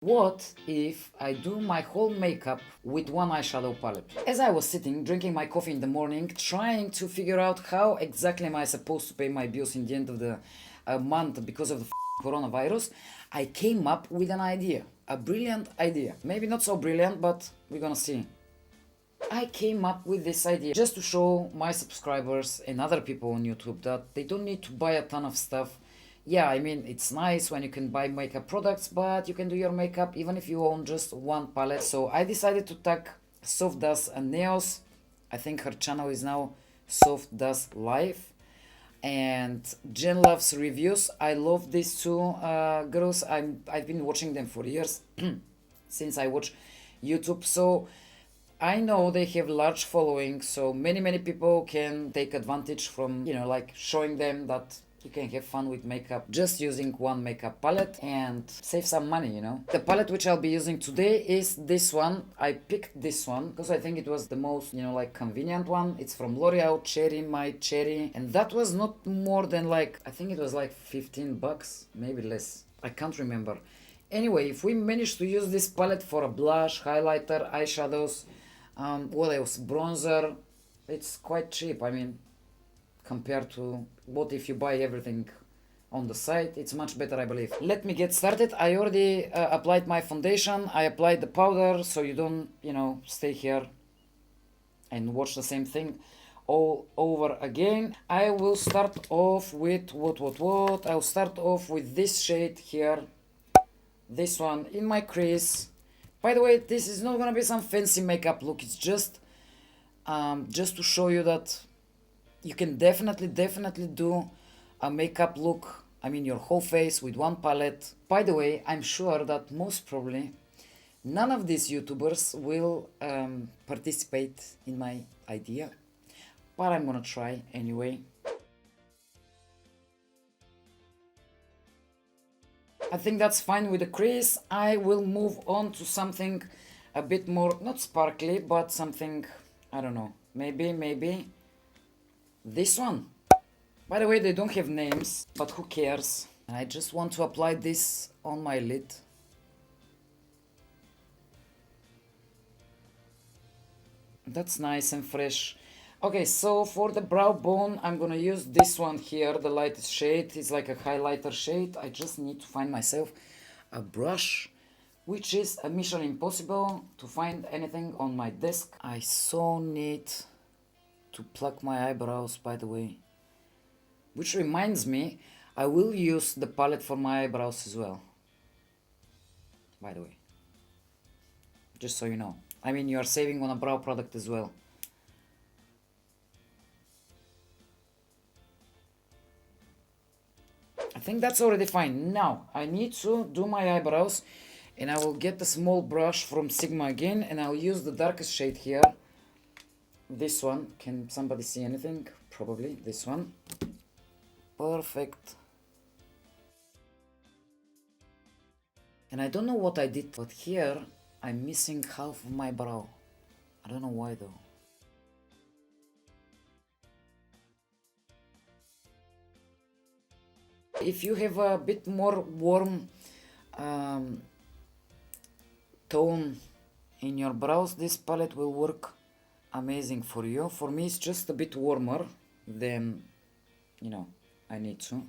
What if I do my whole makeup with one eyeshadow palette? As I was sitting, drinking my coffee in the morning, trying to figure out how exactly am I supposed to pay my bills in the end of the month because of the coronavirus, I came up with an idea. A brilliant idea. Maybe not so brilliant, but we're gonna see. I came up with this idea just to show my subscribers and other people on YouTube that they don't need to buy a ton of stuff. Yeah, I mean, it's nice when you can buy makeup products, but you can do your makeup even if you own just one palette. So I decided to tag Soft Dust and Neos. I think her channel is now Soft Dust Live. And Jen loves reviews. I love these two girls. I've been watching them for years since I watch YouTube. So I know they have large following, so many people can take advantage from, like showing them that you can have fun with makeup just using one makeup palette and save some money. The palette which I'll be using today is this one. I picked this one because I think it was the most, like convenient one. It's from L'Oreal Cherry My Cherry, and that was not more than I think it was like 15 bucks, maybe less. I can't remember. Anyway, if we manage to use this palette for a blush, highlighter, eyeshadows, what else? Bronzer. It's quite cheap. I mean, compared to what if you buy everything on the site, it's much better, I believe. Let me get started. I already applied my foundation. I applied the powder, so you don't, stay here and watch the same thing all over again. I will start off with what? I'll start off with this shade here. This one in my crease. By the way, this is not gonna be some fancy makeup look. It's just to show you that you can definitely do a makeup look. I mean, your whole face with one palette. By the way, I'm sure that most probably none of these YouTubers will participate in my idea, but I'm gonna try anyway. I think that's fine with the crease. I will move on to something a bit more, not sparkly, but something, I don't know, maybe this one. By the way, they don't have names, but who cares? I just want to apply this on my lid. That's nice and fresh. Okay, so for the brow bone, I'm gonna use this one here, the lightest shade. It's like a highlighter shade. I just need to find myself a brush, which is a mission impossible to find anything on my desk. I so need to pluck my eyebrows, by the way. Which reminds me, I will use the palette for my eyebrows as well. By the way. Just so you know. I mean, you are saving on a brow product as well. I think that's already fine. Now, I need to do my eyebrows, and I will get a small brush from Sigma again, and I'll use the darkest shade here. This one. Can somebody see anything? Probably this one. Perfect. And I don't know what I did, but here I'm missing half of my brow. I don't know why though. If you have a bit more warm tone in your brows, this palette will work amazing for you. For me, it's just a bit warmer than, I need to.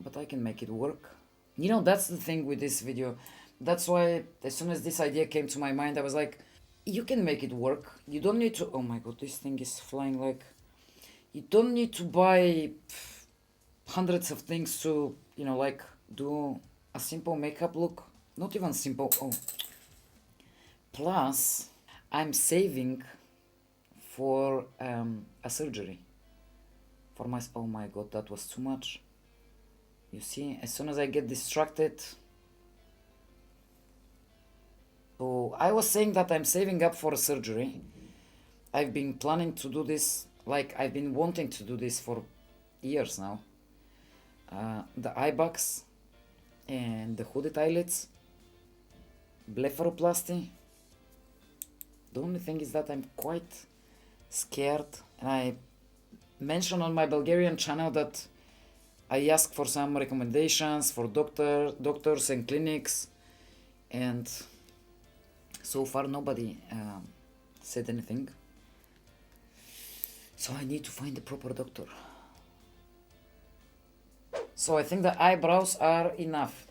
But I can make it work. That's the thing with this video. That's why as soon as this idea came to my mind, I was like, you can make it work. You don't need to... Oh my god, this thing is flying like... You don't need to buy hundreds of things to, do a simple makeup look. Not even simple. Oh. Plus, I'm saving for a surgery. For my... Oh my god, that was too much. You see, as soon as I get distracted... So I was saying that I'm saving up for a surgery. I've been planning to do this, I've been wanting to do this for years now. The eye bags and the hooded eyelids, blepharoplasty. The only thing is that I'm quite scared, and I mentioned on my Bulgarian channel that I asked for some recommendations for doctors and clinics and so far nobody said anything. So I need to find the proper doctor. So I think the eyebrows are enough.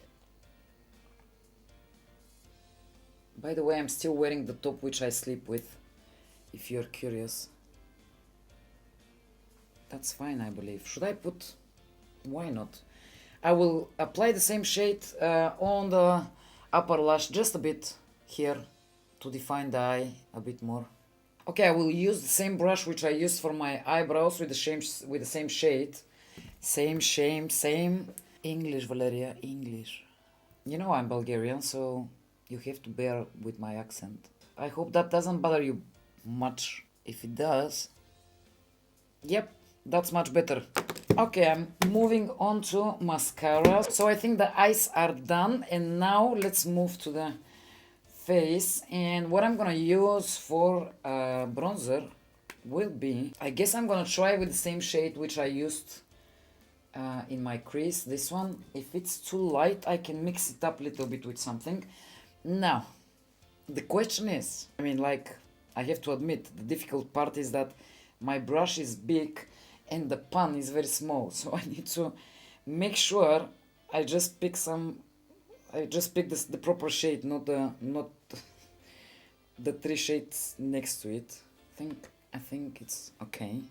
By the way, I'm still wearing the top which I sleep with, if you're curious. That's fine, I believe. Should I put... Why not? I will apply the same shade on the upper lash just a bit here to define the eye a bit more. Okay, I will use the same brush which I used for my eyebrows with the same shade. Same. English, Valeria, English. You know I'm Bulgarian, so you have to bear with my accent. I hope that doesn't bother you much. If it does... Yep, that's much better. Okay, I'm moving on to mascara. So I think the eyes are done, and now let's move to the face. And what I'm gonna use for bronzer will be... I guess I'm gonna try with the same shade which I used in my crease, this one. If it's too light, I can mix it up a little bit with something. Now, the question is, I mean, like, I have to admit, the difficult part is that my brush is big and the pan is very small, so I need to make sure I just pick the proper shade, not the three shades next to it. I think it's okay.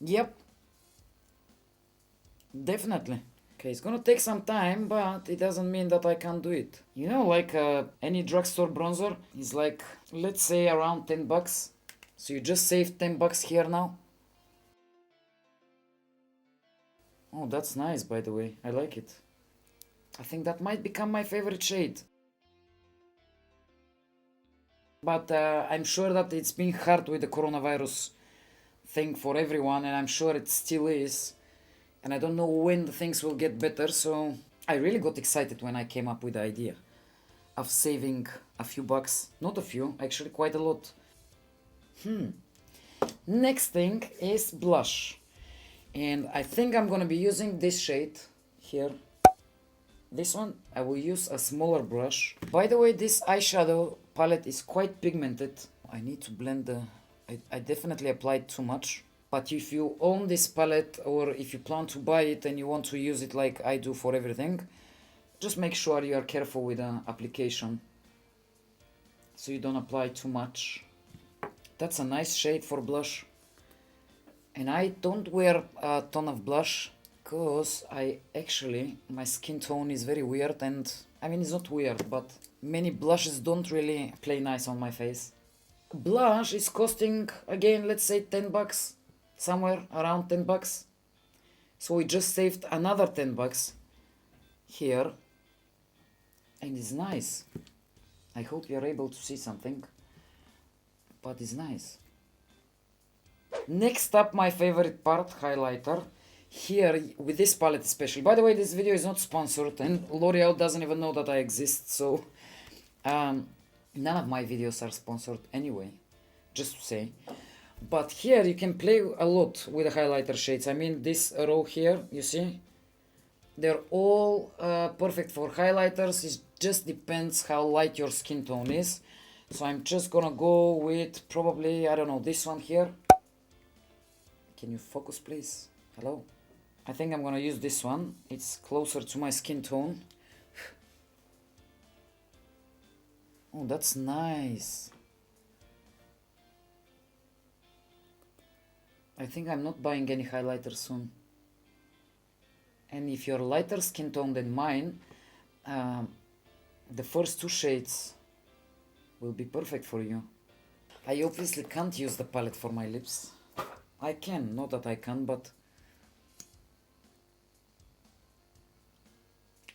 Yep. Definitely. Okay, it's gonna take some time, but it doesn't mean that I can't do it. You know, like any drugstore bronzer is like, let's say around 10 bucks. So you just saved 10 bucks here now. Oh, that's nice, by the way. I like it. I think that might become my favorite shade. But I'm sure that it's been hard with the coronavirus thing for everyone, and I'm sure it still is. And I don't know when the things will get better, so I really got excited when I came up with the idea of saving a few bucks. Not a few, actually quite a lot. Next thing is blush. And I think I'm gonna be using this shade here. This one, I will use a smaller brush. By the way, this eyeshadow palette is quite pigmented. I need to blend the... I definitely applied too much. But if you own this palette, or if you plan to buy it and you want to use it like I do for everything, just make sure you are careful with the application, so you don't apply too much. That's a nice shade for blush. And I don't wear a ton of blush, because my skin tone is very weird, and I mean, it's not weird, but many blushes don't really play nice on my face. Blush is costing, again, let's say 10 bucks. Somewhere around 10 bucks. So we just saved another 10 bucks here. And it's nice. I hope you're able to see something. But it's nice. Next up, my favorite part, highlighter. Here, with this palette especially. By the way, this video is not sponsored, and L'Oreal doesn't even know that I exist, so... none of my videos are sponsored anyway. Just to say. But here you can play a lot with the highlighter shades. I mean, this row here, you see? They're all perfect for highlighters. It just depends how light your skin tone is. So I'm just gonna go with probably, I don't know, this one here. Can you focus, please? Hello? I think I'm gonna use this one. It's closer to my skin tone. Oh, that's nice. I think I'm not buying any highlighter soon. And if you're lighter skin tone than mine, the first two shades will be perfect for you. I obviously can't use the palette for my lips. I can, not that I can, but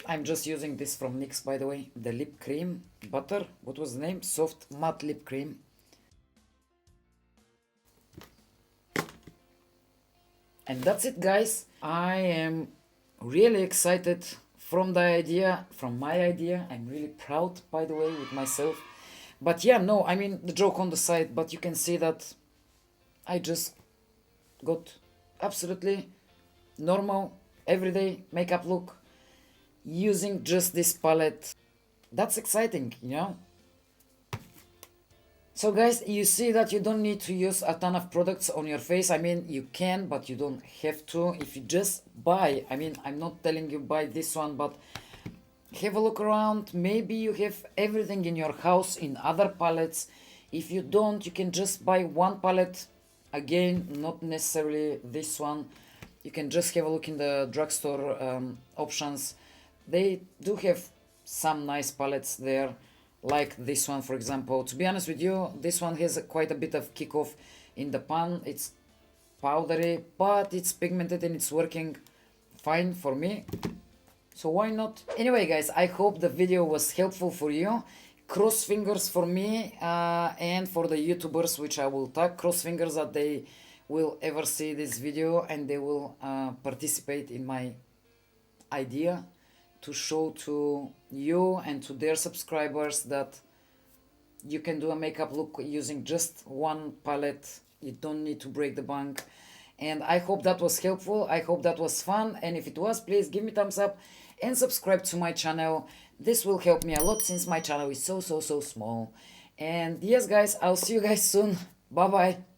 I'm just using this from NYX, by the way. The lip cream, butter, what was the name? Soft matte lip cream. And that's it, guys. I am really excited from my idea. I'm really proud, by the way, with myself. But yeah, no, I mean, the joke on the side, but you can see that I just got absolutely normal everyday makeup look using just this palette. That's exciting, you know? So guys, you see that you don't need to use a ton of products on your face. I mean, you can, but you don't have to. If you just buy, I mean, I'm not telling you buy this one, but have a look around. Maybe you have everything in your house in other palettes. If you don't, you can just buy one palette. Again, not necessarily this one. You can just have a look in the drugstore options. They do have some nice palettes there, like this one, for example. To be honest with you, this one has quite a bit of kickoff in the pan. It's powdery, but it's pigmented and it's working fine for me. So why not? Anyway, guys, I hope the video was helpful for you. Cross fingers for me and for the YouTubers, which I will tag. Cross fingers that they will ever see this video and they will participate in my idea to show to you and to their subscribers that you can do a makeup look using just one palette. You don't need to break the bank. And I hope that was helpful. I hope that was fun. And if it was, please give me thumbs up and subscribe to my channel. This will help me a lot since my channel is so small. And yes, guys, I'll see you guys soon. Bye bye.